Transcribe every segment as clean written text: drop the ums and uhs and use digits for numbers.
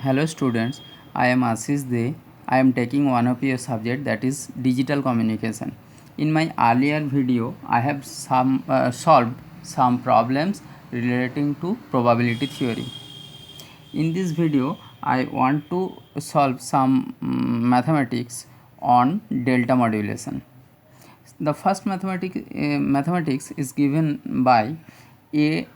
Hello students, I am Ashish De. I am taking one of your subject, that is digital communication. In my earlier video, I have solved some problems relating to probability theory. In this video, I want to solve some mathematics on delta modulation. The first mathematics is given by a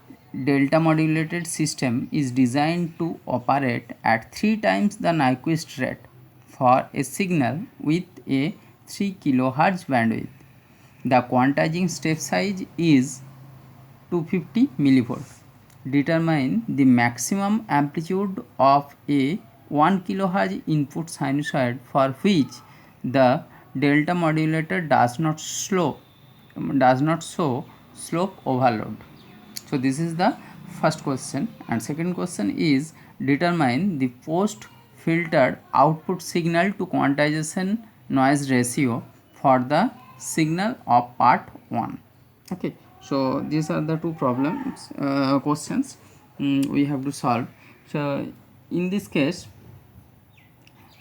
delta modulated system is designed to operate at 3 times the Nyquist rate for a signal with a 3 kHz bandwidth. The quantizing step size is 250 millivolt. Determine the maximum amplitude of a 1 kHz input sinusoid for which the delta modulator does not show slope overload. So this is the first question, and second question is determine the post filtered output signal to quantization noise ratio for the signal of part 1. Okay, so these are the two questions we have to solve. So in this case,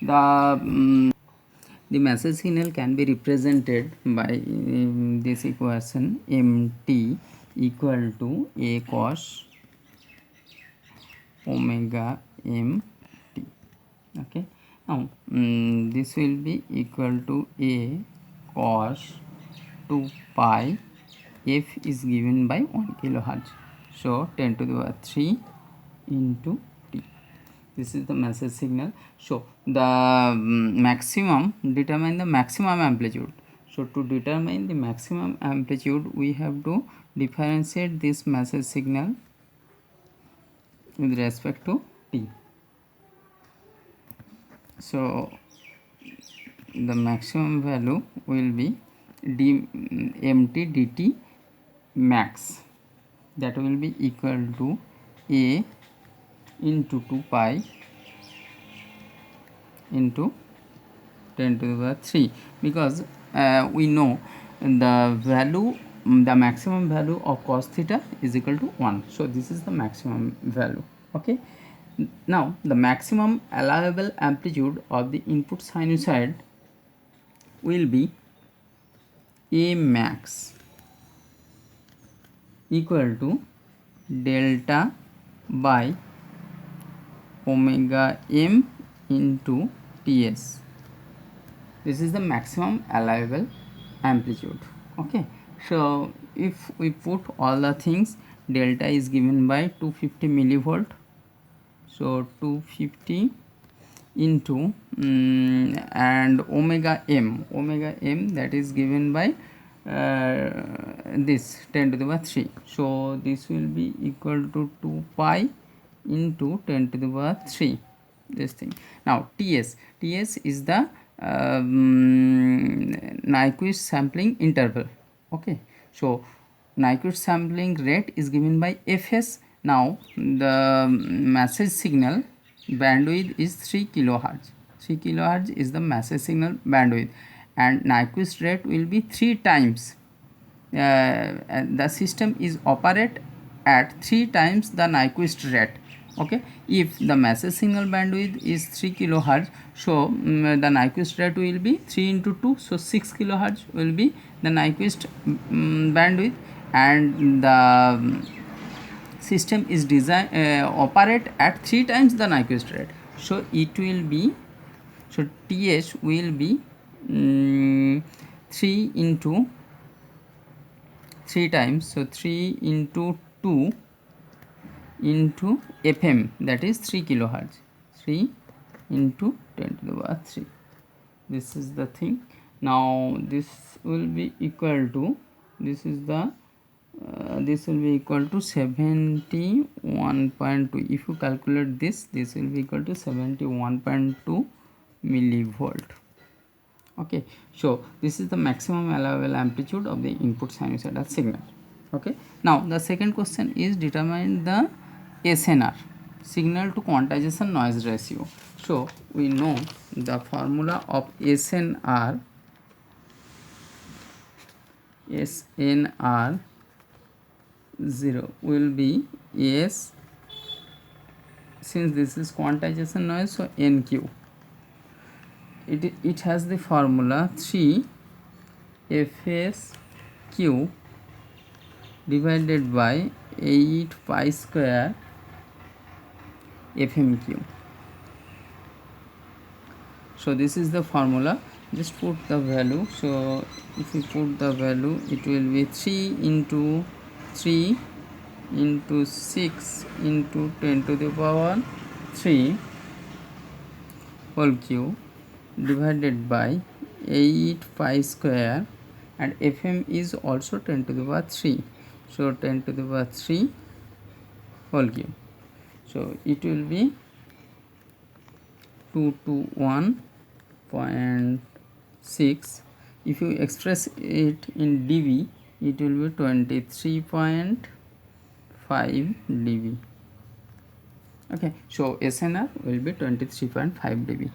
the message signal can be represented by this equation mt equal to a cos omega mt. Okay, now this will be equal to a cos 2 pi f is given by 1 kilohertz, so 10 to the power 3 into t. This is the message signal. So the maximum, determine the maximum amplitude. So to determine the maximum amplitude, we have to differentiate this message signal with respect to t. So the maximum value will be mt dt max, that will be equal to a into 2 pi into 10 to the power 3, because we know the maximum value of cos theta is equal to 1. So this is the maximum value. Okay, now the maximum allowable amplitude of the input sinusoid will be a max equal to delta by omega m into ts. This is the maximum allowable amplitude. Okay, so if we put all the things, delta is given by 250 millivolt, so 250 into and omega m that is given by this 10 to the power 3, so this will be equal to 2 pi into 10 to the power 3, this thing. Now ts is the Nyquist sampling interval. Okay, so Nyquist sampling rate is given by fs. Now the message signal bandwidth is 3 kilohertz. 3 kilohertz is the message signal bandwidth, and Nyquist rate will be 3 times. The system is operate at 3 times the Nyquist rate. Okay, if the message signal bandwidth is 3 kilohertz, so the Nyquist rate will be 3 into 2, so 6 kilohertz will be the Nyquist bandwidth, and the system is designed operate at 3 times the Nyquist rate, so it will be, so th will be 3 into 3 times, so 3 into 2 into fm, that is 3 kilohertz, 3 into 10 to the power 3. This is the thing. Now this will be equal to, this is the this will be equal to 71.2. if you calculate this will be equal to 71.2 millivolt. Okay, so this is the maximum allowable amplitude of the input sinusoidal signal. Okay, now the second question is determine the SNR, signal to quantization noise ratio. So we know the formula of SNR 0 will be S since this is quantization noise, so NQ, it has the formula 3 FSQ divided by 8 pi square FMQ. So this is the formula. Just put the value. So if you put the value, it will be 3 into 3 into 6 into 10 to the power 3 whole cube divided by 8 pi square, and Fm is also 10 to the power 3. So 10 to the power 3 whole cube. So it will be 221.6. If you express it in dB, it will be 23.5 dB. Okay, so SNR will be 23.5 dB.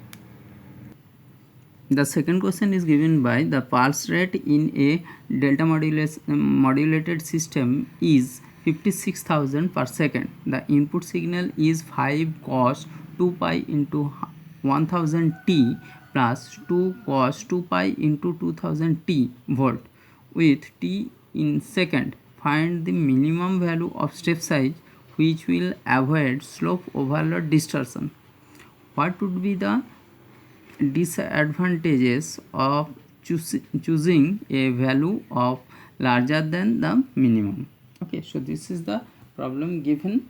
The second question is given by the pulse rate in a delta modulated system is 56,000 per second. The input signal is 5 cos 2 pi into 1000 t plus 2 cos 2 pi into 2000 t volt with t in second. Find the minimum value of step size which will avoid slope overload distortion. What would be the disadvantages of choosing a value of larger than the minimum? Okay, so this is the problem given.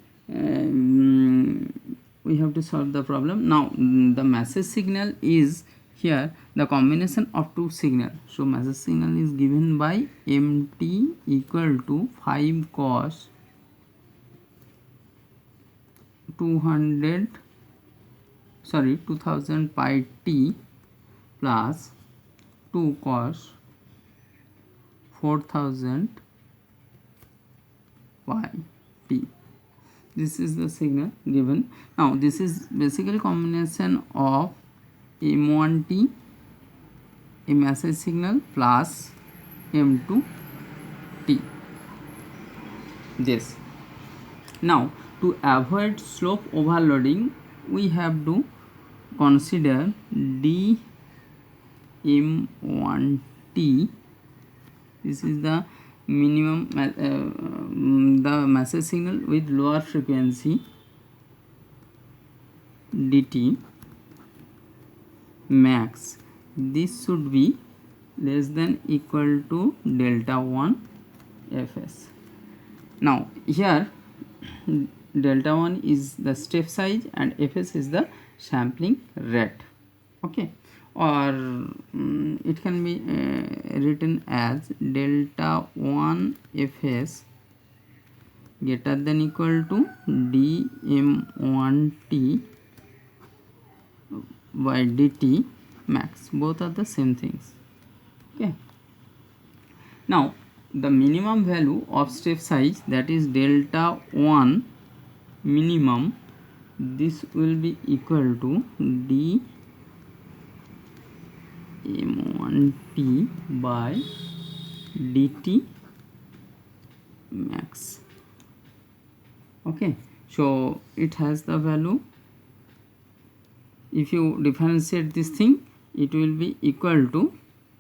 We have to solve the problem. Now the message signal is here the combination of two signal. So message signal is given by mt equal to 5 cos 2000 pi t plus 2 cos 4000 pi t. This is the signal given. Now this is basically combination of M1t, a message signal, plus M2t. This. Now to avoid slope overloading, we have to consider dm1t. This is the minimum the message signal with lower frequency, dt max. This should be less than equal to delta 1 fs. Now here delta 1 is the step size and fs is the sampling rate. Okay, or it can be written as delta 1 fs greater than equal to dm1t by dt max. Both are the same things. Okay, now the minimum value of step size, that is delta 1 minimum, this will be equal to dm1t by dt max. Okay, so it has the value. If you differentiate this thing, it will be equal to,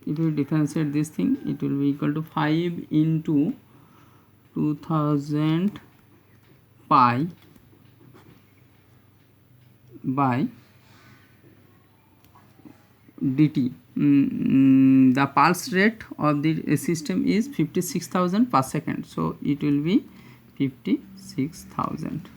if you differentiate this thing, it will be equal to 5 into 2000 pi by dt. The pulse rate of the system is 56,000 per second, so it will be 56,000.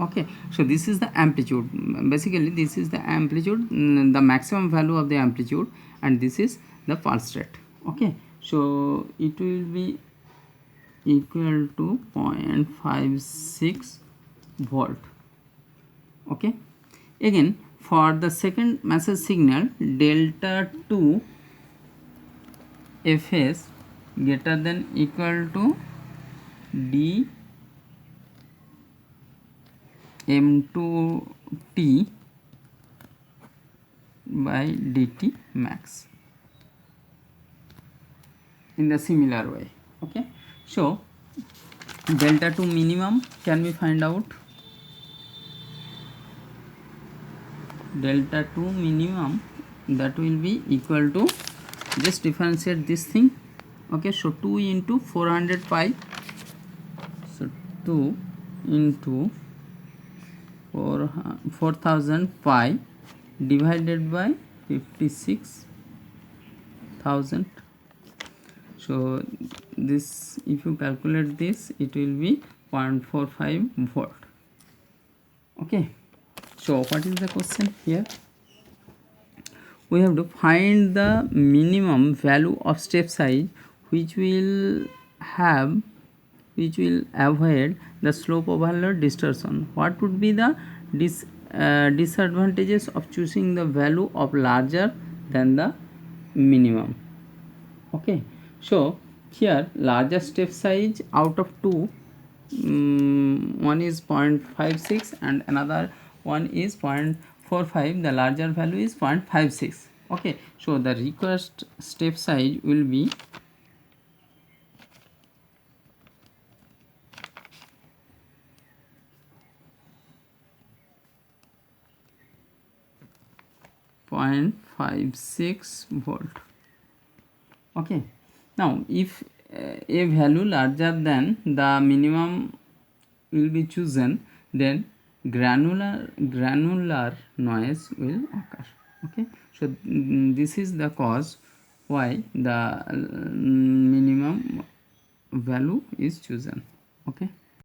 Okay, so this is the amplitude. Basically this is the amplitude, the maximum value of the amplitude, and this is the pulse rate. Okay, so it will be equal to 0.56 volt. Okay, again for the second message signal, delta 2 fs greater than equal to d m2t by dt max, in the similar way. Okay, so delta 2 minimum can we find out? delta 2 minimum, that will be equal to, just differentiate this thing. Okay, so 2 into 400 pi, so 2 into 4000 pi divided by 56,000. So this, if you calculate this, it will be 0.45 volt. Okay, so what is the question here? We have to find the minimum value of step size which will avoid the slope overload distortion. What would be the disadvantages of choosing the value of larger than the minimum? Okay, so here larger step size out of two, one is 0.56 and another one is 0.45, the larger value is 0.56. Okay, so the required step size will be 0.56 volt. Okay, now if a value larger than the minimum will be chosen, then granular noise will occur. Okay, so this is the cause why the minimum value is chosen. Okay.